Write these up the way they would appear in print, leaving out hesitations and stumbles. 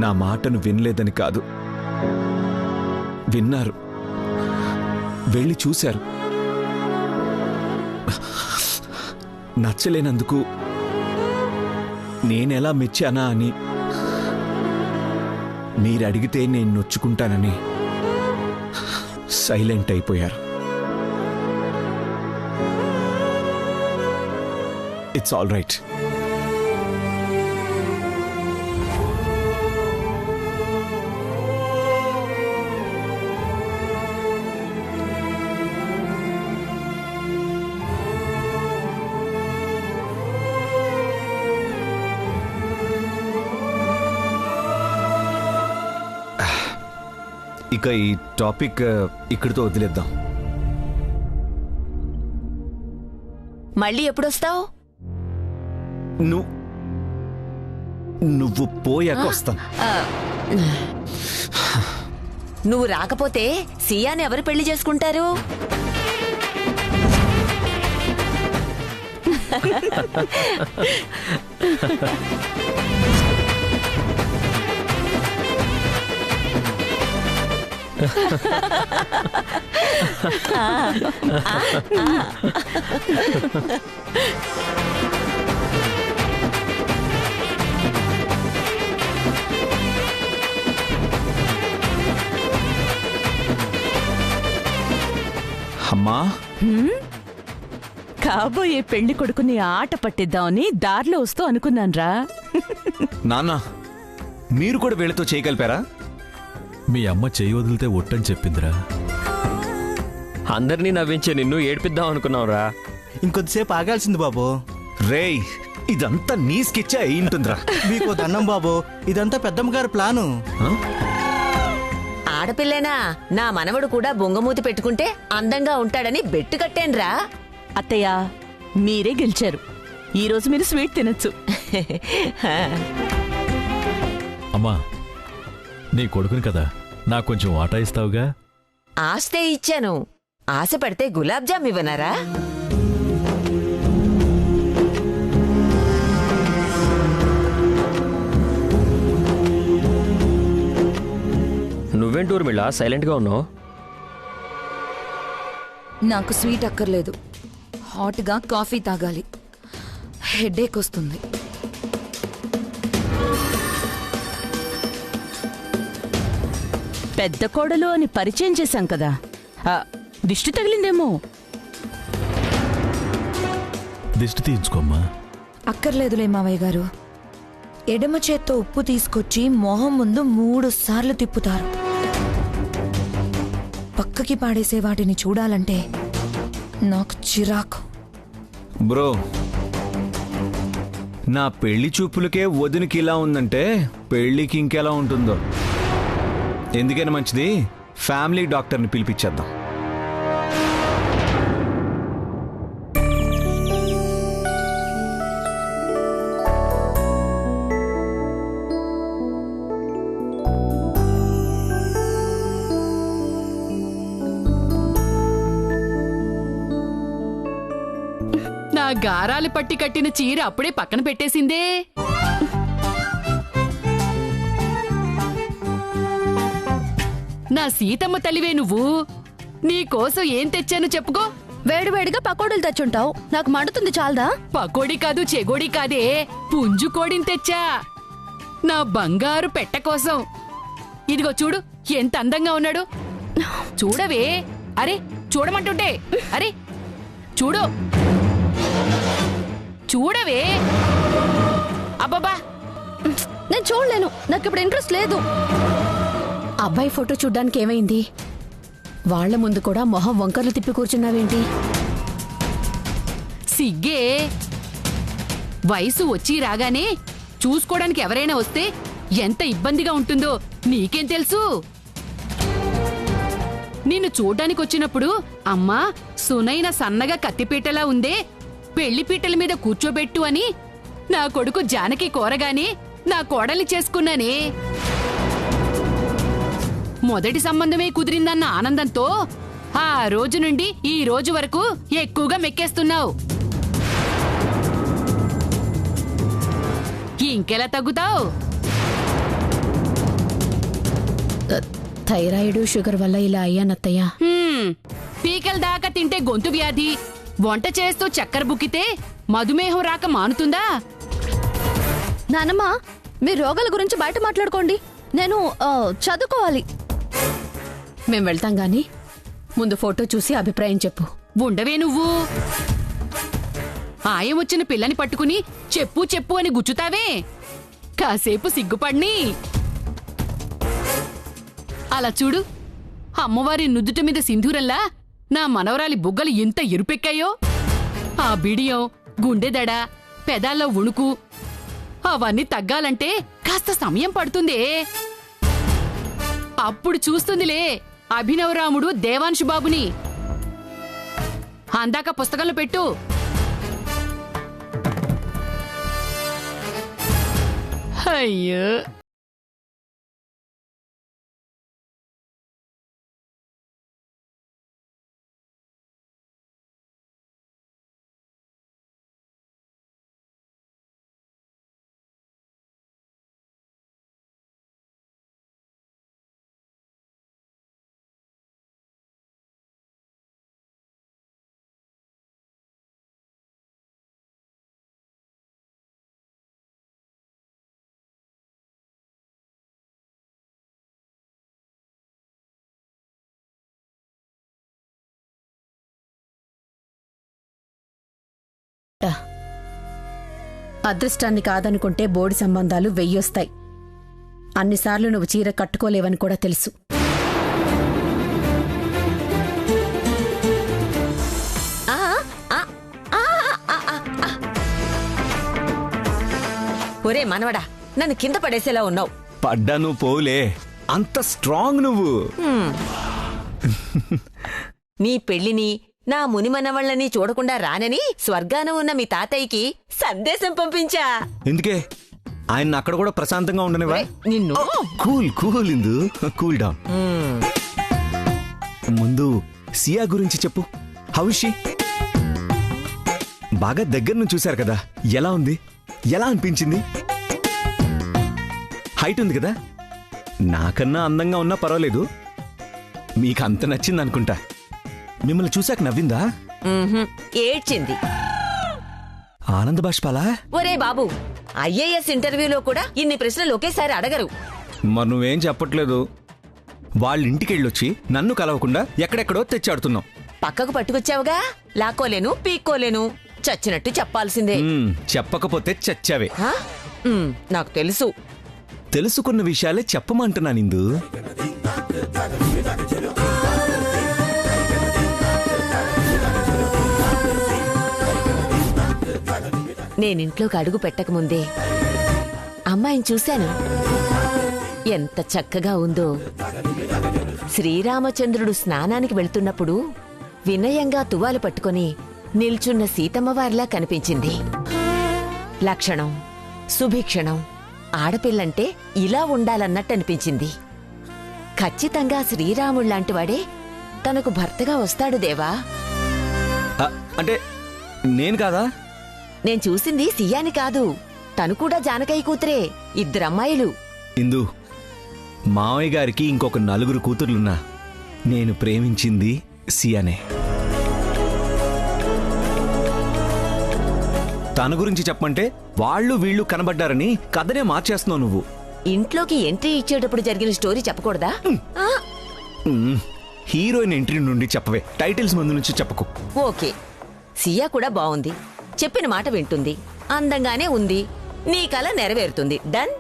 నా మాటను వినలేదని కాదు, విన్నారు, వెళ్ళి చూశారు. నచ్చలేనందుకు నేనెలా మెచ్చానా అని, మీరడిగితే నేను నొచ్చుకుంటానని సైలెంట్ అయిపోయారు. It's all right. ఇక ఈ టాపిక్ ఇక్కడితో వదిలేద్దాం. మళ్ళీ ఎప్పుడొస్తావు? నువ్వు పోయాక వస్తాను. నువ్వు రాకపోతే సియాని ఎవరు పెళ్లి చేసుకుంటారు? అమ్మా, కాబోయే పెళ్లి కొడుకుని ఆట పట్టిద్దామని దారిలో వస్తూ అనుకున్నాన్రా. నాన్న, మీరు కూడా వీళ్ళతో చేయగలిపారా? మీ అమ్మ చేయి వదిలితే ఒట్టని చెప్పిందిరా. అందరినీ నవ్వించే నిన్ను ఏడిపిద్దాం అనుకున్నావురా. ఇంకొద్దిసేపు ఆగాల్సింది బాబు. రేయ్, ఇదంతా నీ స్కెచ్ అయి ఉంటుందిరా. మీకు దండం బాబు, ఇదంతా పెద్దమ్మ గారి ప్లాను. ఆడపిల్లేనా? నా మనవడు కూడా బొంగమూతి పెట్టుకుంటే అందంగా ఉంటాడని బెట్టు కట్టేన్రా. అత్తయ్య, మీరే గెలిచారు. ఈరోజు మీరు స్వీట్ తినొచ్చు. అమ్మా, నీ కొడుకుని కదా, నాకు కొంచెం వాటా ఇస్తావుగా? ఆస్తే ఇచ్చాను. ఆశ పడితే గులాబ్ జామ్ ఇవ్వనారా? నువ్వేంటి ఊర్మిళ సైలెంట్గా ఉన్నావు? నాకు స్వీట్ అక్కర్లేదు, హాట్గా కాఫీ తాగాలి. హెడేక్ వస్తుంది. పెద్ద కోడలు అని పరిచయం చేశాం కదా, దిష్టి తగిలిందేమో. దిష్టి తీయించుకోమ్మా. అక్కర్లేదులే మావయ్య గారు. ఎడమ చేత్తో ఉప్పు తీసుకొచ్చి మొహం ముందు 3 సార్లు తిప్పుతారు. పక్కకి పాడేసే వాటిని చూడాలంటే నాకు చిరాకు. బ్రో, నా పెళ్లి చూపులకే వదినికి ఇలా ఉందంటే పెళ్లికి ఇంకెలా ఉంటుందో. ఎందుకైనా మంచిది ఫ్యామిలీ డాక్టర్ని పిలిపించేద్దాం. నా గారాలు పట్టి కట్టిన చీర అప్పుడే పక్కన పెట్టేసిందే. నా సీతమ్మ తల్లివే నువ్వు. నీకోసం ఏం తెచ్చాను చెప్పుకో. వేడివేడిగా పకోడీలు తెచ్చుంటావు, నాకు మండుతుంది చాలదా? పకోడీ కాదు, చెగోడీ కాదే, పుంజు కోడిని తెచ్చా నా బంగారు పెట్ట కోసం. ఇదిగో చూడు, ఎంత అందంగా ఉన్నాడు. చూడవే. అరే చూడమంటుంటే, అరే చూడు, చూడవే. అబ్బబ్బా, నేను చూడలేను, నాకు ఇప్పుడు ఇంట్రెస్ట్ లేదు. అబ్బాయి ఫోటో చూడ్డానికి ఏమైంది? వాళ్ల ముందు కూడా మొహం వంకర్లు తిప్పి కూర్చున్నావేంటి? సిగ్గే. వయసు వచ్చి రాగానే చూసుకోవడానికి ఎవరైనా వస్తే ఎంత ఇబ్బందిగా ఉంటుందో నీకేం తెలుసు? నిన్ను చూడ్డానికి వచ్చినప్పుడు అమ్మా సునైన సన్నగా కత్తిపీటలా ఉందే, పెళ్లిపీటల మీద కూర్చోబెట్టు అని నా కొడుకు జానకి కోరగానే నా కోడల్ని చేసుకున్నానే. మొదటి సంబంధమే కుదిరిందన్న ఆనందంతో ఆ రోజు నుండి ఈ రోజు వరకు ఎక్కువగా మెక్కేస్తున్నావు. ఇంకెలా తగ్గుతావు? థైరాయిడ్ షుగర్ వల్ల ఇలా అయ్యానత్తయ్య. పీకల దాకా తింటే గొంతు వ్యాధి, వంట చేస్తూ చక్కెర బుక్కితే మధుమేహం రాక మానుతుందా? నానమ్మ, మీ రోగాల గురించి బయట మాట్లాడుకోండి, నేను చదువుకోవాలి. మేం వెళ్తాం గాని ముందు ఫోటో చూసి అభిప్రాయం చెప్పు. ఉండవే నువ్వు, ఆయం వచ్చిన పిల్లని పట్టుకుని చెప్పు చెప్పు అని గుచ్చుతావే, కాసేపు సిగ్గుపడిని. అలా చూడు, అమ్మవారి నుదుటి మీద సింధూరంలా నా మనవరాలి బుగ్గలు ఎంత ఎరుపెక్కాయో. ఆ బిడియం, గుండెదడ, పెదాల్లో ఉణుకు అవన్నీ తగ్గాలంటే కాస్త సమయం పడుతుందే. అప్పుడు చూస్తుందిలే అభినవరాముడు దేవాంశు బాబుని. అందాక పుస్తకంలో పెట్టు. అయ్యో, అదృష్టాన్ని కాదనుకుంటే బోడి సంబంధాలు వెయ్యొస్తాయి. అన్నిసార్లు నువ్వు చీర కట్టుకోలేవని కూడా తెలుసు. ఒరే మనవడా, నన్ను కింద పడేసేలా ఉన్నావు. పడ్డాను పోలే, అంత స్ట్రాంగ్ నువ్వు. నీ పెళ్లిని, నా మునిమనవళ్ళని చూడకుండా రానని స్వర్గాన ఉన్న మీ తాతయ్యకి సందేశం పంపించా. ఎందుకే? ఆయన అక్కడ కూడా ప్రశాంతంగా ఉండనివా? నిన్ను కూల్ కూల్ ఇందు, కూల్ డౌన్. ముందు సియా గురించి చెప్పు. How is she? బాగా దగ్గర నుంచి చూశారు కదా, ఎలా ఉంది? ఎలా అనిపించింది? హైట్ ఉంది కదా, నాకన్నా అందంగా ఉన్నా పర్వాలేదు. మీకు అంత నచ్చింది అనుకుంటా. మిమ్మల్ని చూశాక నవ్విందా? ఏడ్చింది. ఆనంద బాష్పాలా? ఒరే బాబు, ఐఏఎస్ ఇంటర్వ్యూలో కూడా ఇన్ని ప్రశ్నలు ఒకేసారి అడగరు. మరి నువ్వేం చెప్పట్లేదు. వాళ్ళ ఇంటికెళ్ళొచ్చి నన్ను కలవకుండా ఎక్కడెక్కడో తెచ్చాడుతున్నావు. పక్కకు పట్టుకొచ్చావుగా, లాక్కోలేను, పీక్కోలేను, చచ్చినట్టు చెప్పాల్సిందే. చెప్పకపోతే చచ్చావే. నాకు తెలుసు. తెలుసుకున్న విషయాలే చెప్పమంటున్నా నిందు. నేనింట్లోకి అడుగు పెట్టకముందే అమ్మాయిని చూశాను. ఎంత చక్కగా ఉందో. శ్రీరామచంద్రుడు స్నానానికి వెళ్తున్నప్పుడు వినయంగా తువాలు పట్టుకొని నిల్చున్న సీతమ్మవారిలా కనిపించింది. లక్షణం, సుభిక్షణం, ఆడపిల్లంటే ఇలా ఉండాలన్నట్టు అనిపించింది. ఖచ్చితంగా శ్రీరాముళ్లాంటి వాడే తనకు భర్తగా వస్తాడు దేవా. అంటే నేను కాదా? నేను చూసింది సియాని కాదు, తను కూడా జానకయ్య కూతురే. ఇద్దరమ్మాయిలు. ఇందు, మావయ్య గారికి ఇంకొక 4 కూతుర్లున్నా నేను ప్రేమించింది సియానే. తన గురించి చెప్పమంటే వాళ్ళు వీళ్ళు కనబడ్డారని కథనే మార్చేస్తున్నావు నువ్వు. ఇంట్లోకి ఎంట్రీ ఇచ్చేటప్పుడు జరిగిన స్టోరీ చెప్పకూడదా? హీరోయిన్ ఎంట్రీ నుండి చెప్పవే, టైటిల్స్ ముందు నుంచి చెప్పకు. ఓకే, సియా కూడా బాగుంది, చెప్పిన మాట వింటుంది, అందంగానే ఉంది, నీ కల నెరవేరుతుంది. డన్.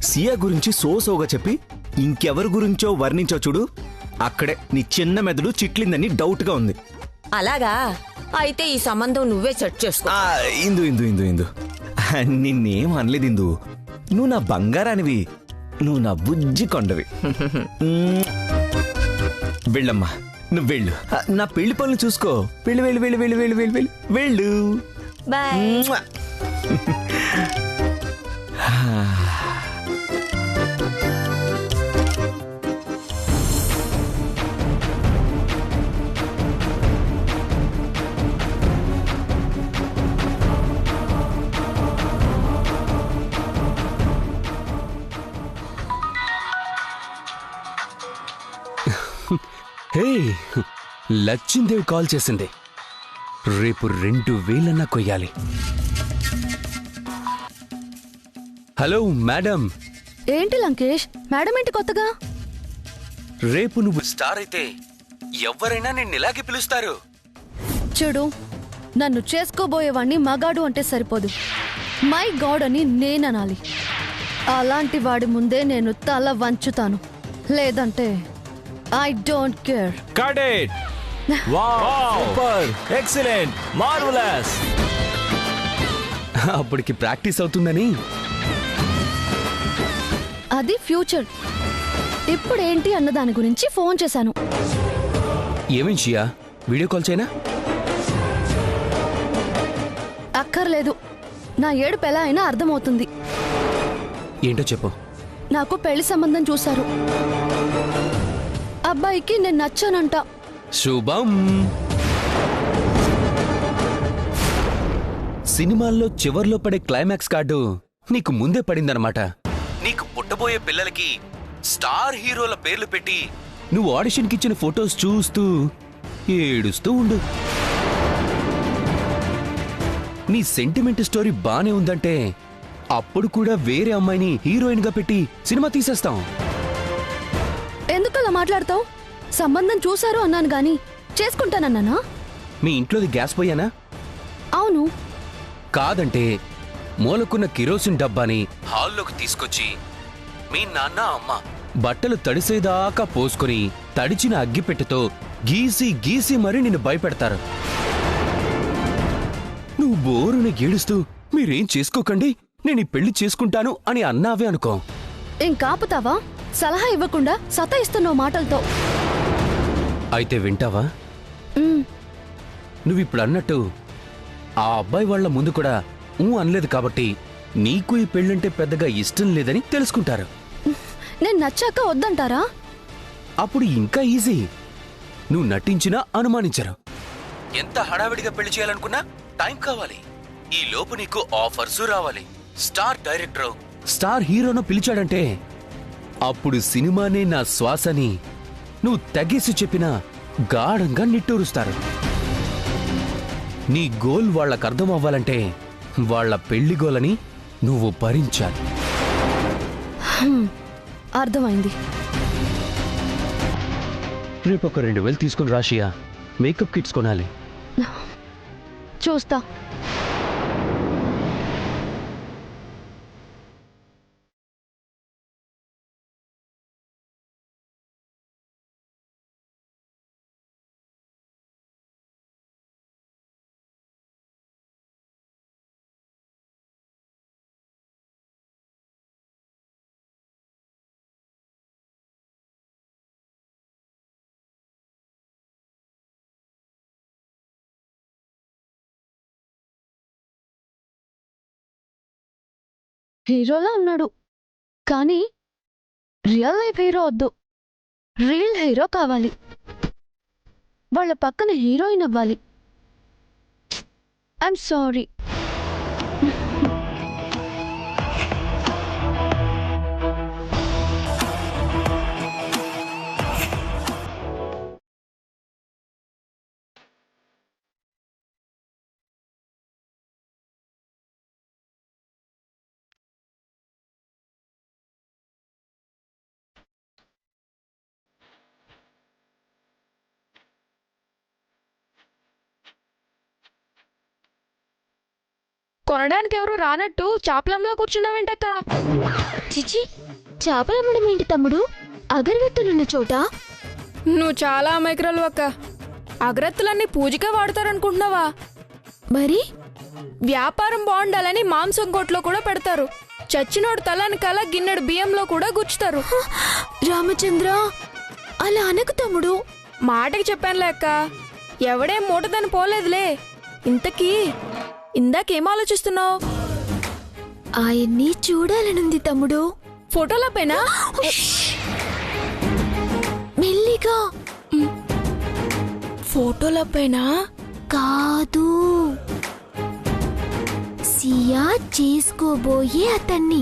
సియా గురించి సోసోగా చెప్పి ఇంకెవరి గురించో వర్ణించో చూడు, అక్కడే నీ చిన్న మెదడు చిట్లిందని డౌట్గా ఉంది. అలాగా? అయితే ఈ సంబంధం నువ్వే సెట్ చేసుకో. ఇందు ఇందు ఇందు ఇందు నిన్నేం అనలేదు ఇందు. నువ్వు నా బంగారానివి, నువ్వు నా బుజ్జి కొండవి. వెళ్ళమ్మా, నువ్వు వెళ్ళు. నా పెళ్లి పనులు చూసుకో. వెళ్ళు వెళ్ళు వెళ్ళు వెళ్ళు వెళ్ళు వెళ్ళు వెళ్ళు వెళ్ళు. బాయ్. హే, లచ్చిందేవి కాల్ చేసింది. రేపు 2000 కొయ్యాలి. Hello madam. ఏంటి లంకేష్, మేడం ఏంటి కొత్తగా? రేపు నువ్వు స్టార్ అయితే ఎవరైనా నిన్ను ఇలాగే పిలుస్తారు. చూడు, నన్ను చేసుకోబోయేవాణ్ణి మగాడు అంటే సరిపోదు, మై గాడ్ అని నేననాలి. అలాంటి వాడి ముందే నేను తల వంచుతాను, లేదంటే I don't care. Got it! Wow! Super! Excellent! Marvelous! అప్పటికి ప్రాక్టీస్ అవుతుందని. అది ఫ్యూచర్. ఇప్పుడేంటి అన్న దాని గురించి ఫోన్ చేశాను. ఏమేం షియా, వీడియో కాల్ చేయనా? అక్కర్లేదు, నా ఏడుపు ఎలా అయినా అర్థమవుతుంది. ఏంటో చెప్పు. నాకు పెళ్లి సంబంధం చూశారు. అబ్బాయికి నేను నచ్చానంట. శుభం. సినిమాల్లో చివర్లో పడే క్లైమాక్స్ కార్డు నీకు ముందే పడిందనమాట. నీకు పుట్టబోయే పిల్లలకి స్టార్ హీరోల పేర్లు పెట్టి నువ్వు ఆడిషన్కి ఇచ్చిన ఫొటోస్ చూస్తూ ఏడుస్తూ ఉండు. నీ సెంటిమెంట్ స్టోరీ బానే ఉందంటే అప్పుడు కూడా వేరే అమ్మాయిని హీరోయిన్ గా పెట్టి సినిమా తీసేస్తాం. ఎందుకలా మాట్లాడతావు? సంబంధం చూశారు అన్నాను గాని చేసుకుంటానన్నానా? మీ ఇంట్లోది గ్యాస్ పోయానా? అవును. కాదంటే మూలకున్న కిరోసిన్ డబ్బాని హాల్లోకి తీసుకొచ్చి మీ నాన్న అమ్మ బట్టలు తడిసేదాకా పోసుకొని తడిచిన అగ్గిపెట్టెతో గీసి గీసి మరీ నిన్ను భయపెడతారు. నువ్వు బోరుని గీడుస్తూ మీరేం చేసుకోకండి, నేను ఈ పెళ్లి చేసుకుంటాను అని అన్నావే అనుకో. ఇంకాపుతావా? సలహా ఇవ్వకుండా సతాయిస్తున్నావు మాటలతో. అయితే వింటావా? నువ్విప్పుడు అన్నట్టు ఆ అబ్బాయి వాళ్ల ముందు కూడా అనలేదు కాబట్టి నీకు ఈ పెళ్ళంటే పెద్దగా ఇష్టం లేదని తెలుసుకుంటారు. నేను నచ్చాక వద్దంటారా? అప్పుడు ఇంకా ఈజీ. నువ్వు నటించినా అనుమానించరు. ఎంత హడావిడిగా పెళ్లి చేయాలనుకున్నా టైం కావాలి. ఈ లోపు నీకు ఆఫర్సు రావాలి. స్టార్ డైరెక్టర్ స్టార్ హీరోను పిలిచాడంటే అప్పుడు సినిమానే నా శ్వాసని నువ్వు తగ్గేసి చెప్పినా గాఢంగా నిట్టూరుస్తారు. నీ గోల్ వాళ్లకు అర్థం అవ్వాలంటే వాళ్ల పెళ్లి గోలని నువ్వు భరించాలి. అర్థమైంది. రేపు ఒక 2000 తీసుకుని రాషియా, మేకప్ కిట్స్ కొనాలి. చూస్తా. హీరోలా ఉన్నాడు, కానీ రియల్ లైఫ్ హీరో వద్దు. రియల్ హీరో కావాలి. వాళ్ళ పక్కన హీరోయిన్ అవ్వాలి. I'm sorry. కొనడానికి ఎవరు రానట్టు చాపలంలో కూర్చున్నావేంటక్క? చిచి, చేపలమ్మడం ఏంటి తమ్ముడు? అగరవెత్తులున్న చోట? నువ్వు చాలా అమాయకురాలు అక్క. అగరత్తులన్నీ పూజగా వాడతారనుకుంటున్నావా? మరి వ్యాపారం బాగుండాలని మాంసం కోట్లో కూడా పెడతారు. చచ్చినోడు తలనకాల గిన్నెడు బియ్యంలో కూడా గుచ్చుతారు. రామచంద్ర, అలా అనకు తమ్ముడు. మాటకి చెప్పానులే అక్క, ఎవడేం మూటదని పోలేదులే. ఇంతకీ ఇందాకేం ఆలోచిస్తున్నావు? ఆయన్ని చూడాలనుంది తమ్ముడు. ఫోటోల పైన మెల్లిగా. ఫోటోల పైన కాదు, సియా చేసుకోబోయే అతన్ని.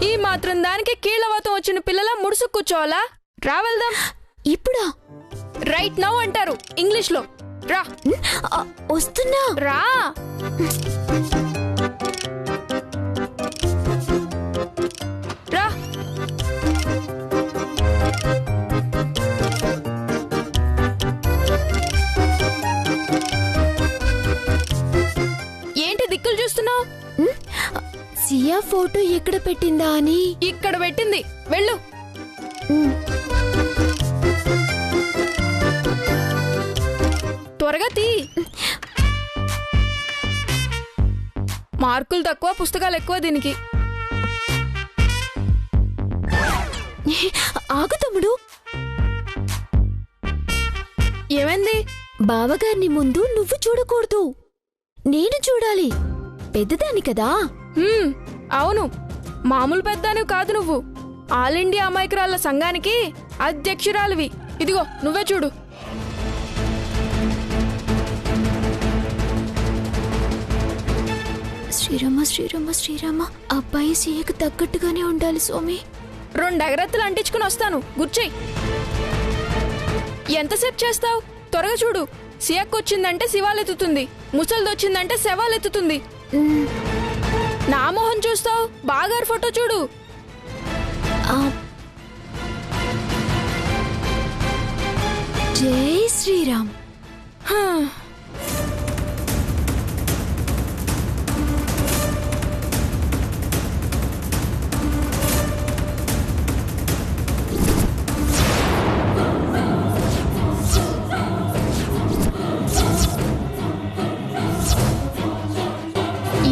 ఈ మాత్రం దానికి కీళ్ళవాతం వచ్చిన పిల్లల ముడుసు కూర్చోవాలా? రా వెళ్దాం. ఇప్పుడా? రైట్ నౌ అంటారు ఇంగ్లీష్ లో. రా. వస్తున్నా. రా. రా. ఏంటి దిక్కులు చూస్తున్నావు? సియా ఫోటో ఎక్కడ పెట్టిందా అని. ఇక్కడ పెట్టింది, వెళ్ళు. త్వరగా తీ. మార్కులు తక్కువ, పుస్తకాలు ఎక్కువ దీనికి. ఆగు తమ్ముడు. ఏమైంది? బావగారిని ముందు నువ్వు చూడకూడదు, నేను చూడాలి. పెద్దదాన్ని కదా. అవును, మామూలు పెద్దానివి కాదు నువ్వు. ఆల్ ఇండియా అమాయకురాళ్ల సంఘానికి అధ్యక్షురాలివి. ఇదిగో నువ్వే చూడు. శ్రీరామ శ్రీరామ శ్రీరామ. అబ్బాయి సీయకు తగ్గట్టుగానే ఉండాలి సోమి. 2 అగరత్తులు అంటించుకుని వస్తాను, గుర్చెయ్. ఎంతసేపు చేస్తావు? త్వరగా చూడు. సియక్కొచ్చిందంటే శివాలెత్తుతుంది, ముసలిదొచ్చిందంటే శవాలెత్తుతుంది. నా మొహం చూస్తావు? బాగారు ఫోటో చూడు. జై శ్రీరామ్.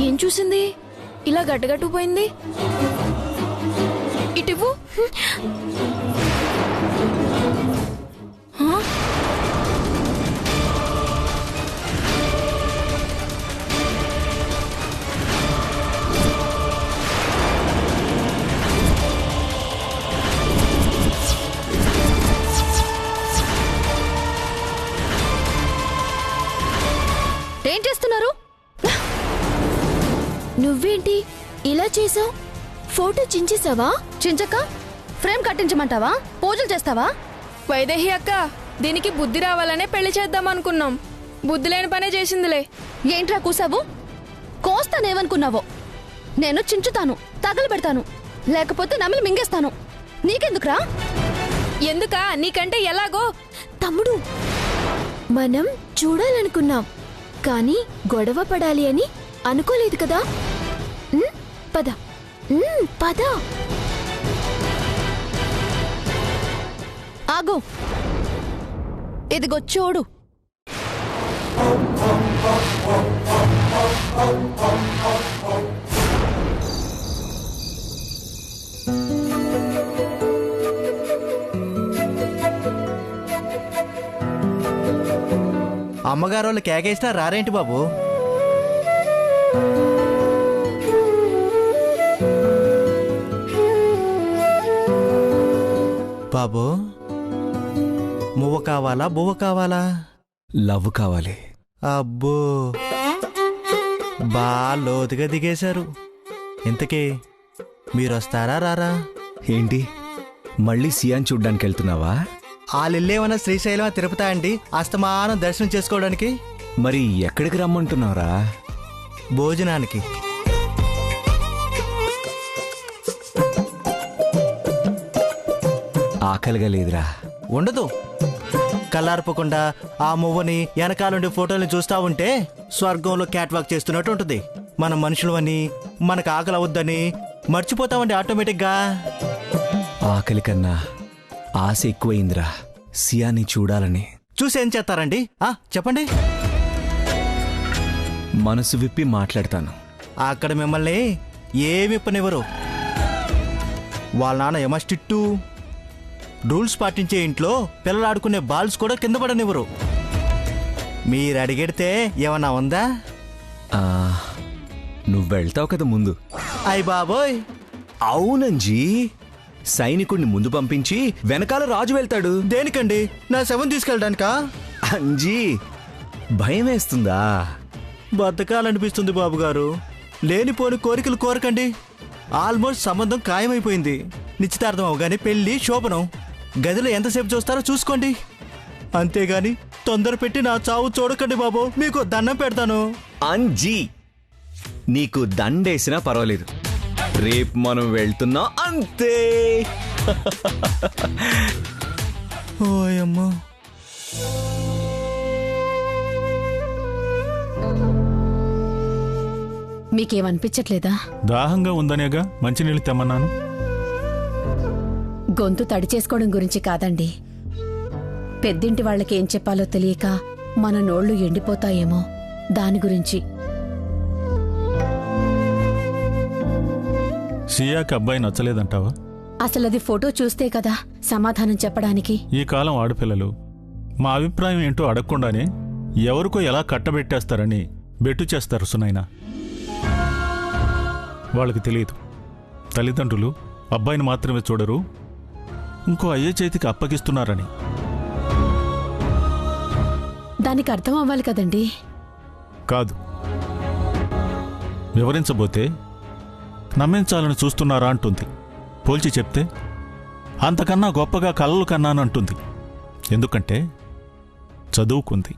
ఏం చూసింది? ఇలా గడ్డగట్టుకుపోయింది. ఇటువు. ఏం చేస్తున్నారు? నువ్వేంటి ఇలా చేసావు? ఫోటో చించేసావా? చించక ఫ్రేమ్ కట్టించమంటావా? పూజలు చేస్తావా? వైదేహి అక్క, దీనికి బుద్ధి రావాలనే పెళ్లి చేద్దాం అనుకున్నాం. బుద్ధి లేని పనే చేసిందిలే. ఏంట్రా కూసావు? కోస్తానేమనుకున్నావో? నేను చించుతాను, తగలబెడతాను, లేకపోతే నమిలి మింగేస్తాను. నీకెందుకురా? ఎందుకా? నీకంటే ఎలాగో. తమ్ముడు, మనం చూడాలనుకున్నాం, కానీ గొడవ పడాలి అని అనుకోలేదు కదా. పద పద. ఆగు, ఇదిగో చూడు. అమ్మగారు వాళ్ళు కేకేసినా రారేంటి బాబు? బాబు, మువ్వ కావాలా బువ్వ కావాలా? లవ్ కావాలి. అబ్బో, లోతుగా దిగేశారు. ఇంతకీ మీరొస్తారా రారా? ఏంటి, మళ్ళీ సియాన్ చూడ్డానికి వెళ్తున్నావా? వాళ్ళేమన్నా శ్రీశైలమా తిరుపతా అండి అస్తమానం దర్శనం చేసుకోవడానికి? మరి ఎక్కడికి రమ్మంటున్నావురా? భోజనానికి. ఆకలిగా లేదురా? ఉండదు. కళ్ళార్పకుండా ఆ మువ్వని వెనకాలండి ఫోటోల్ని చూస్తా ఉంటే స్వర్గంలో క్యాట్ వాక్ చేస్తున్నట్టు ఉంటుంది. మనం మనుషులు అని, మనకు ఆకలి అవద్దని మర్చిపోతామండి ఆటోమేటిక్గా. ఆకలి కన్నా ఆశ ఎక్కువైందిరా సియాని చూడాలని. చూసేం చేస్తారండి? చెప్పండి. మనసు విప్పి మాట్లాడతాను. అక్కడ మిమ్మల్ని ఏమి ఇప్పనివ్వరు. వాళ్ళ నాన్న యమస్టిట్టు. రూల్స్ పాటించే ఇంట్లో పిల్లలు ఆడుకునే బాల్స్ కూడా కింద పడనివ్వరు. మీరు అడిగెడితే ఏమన్నా ఉందా? నువ్వు వెళ్తావు కదా ముందు. అయ్ బాబోయ్. అవునంజీ, సైనికుడిని ముందు పంపించి వెనకాల రాజు వెళ్తాడు. దేనికండి? నా శవం తీసుకెళ్ళడానికా? అంజీ, భయం వేస్తుందా? బతకాలనిపిస్తుంది బాబుగారు. లేనిపోని కోరికలు కోరకండి. ఆల్మోస్ట్ సంబంధం ఖాయమైపోయింది. నిశ్చితార్థం అవగానే పెళ్లి శోభనం. గదిలో ఎంతసేపు చూస్తారో చూసుకోండి. అంతేగాని తొందర పెట్టి నా చావు చూడకండి బాబు, మీకు దండం పెడతాను. అంజీ, నీకు దండేసినా పర్వాలేదు, రేపు మనం వెళ్తున్నాం అంతే. ఓయమ్మా. మీకేమనిపించట్లేదా? దాహంగా ఉందనేగా మంచినీళ్ళు తెమ్మన్నాను. గొంతు తడి చేసుకోవడం గురించి కాదండి. పెద్దింటి వాళ్ళకేం చెప్పాలో తెలియక మన నోళ్లు ఎండిపోతాయేమో దాని గురించి. సియాకి అబ్బాయి నచ్చలేదంటావా? అసలది ఫోటో చూస్తే కదా సమాధానం చెప్పడానికి. ఈ కాలం ఆడపిల్లలు మా అభిప్రాయం ఏంటో అడగకుండానే ఎవరికో ఎలా కట్టబెట్టేస్తారని బెట్టు చేస్తారు సునైనా. వాళ్ళకి తెలియదు తల్లిదండ్రులు అబ్బాయిని మాత్రమే చూడరు, ఇంకో అయ్యే చేతికి అప్పగిస్తున్నారని. దానికి అర్థం అవ్వాలి కదండి. కాదు, వివరించబోతే నమ్మించాలని చూస్తున్నారా అంటుంది. పోల్చి చెప్తే అంతకన్నా గొప్పగా కలలు కన్నాను అంటుంది. ఎందుకంటే చదువుకుంది.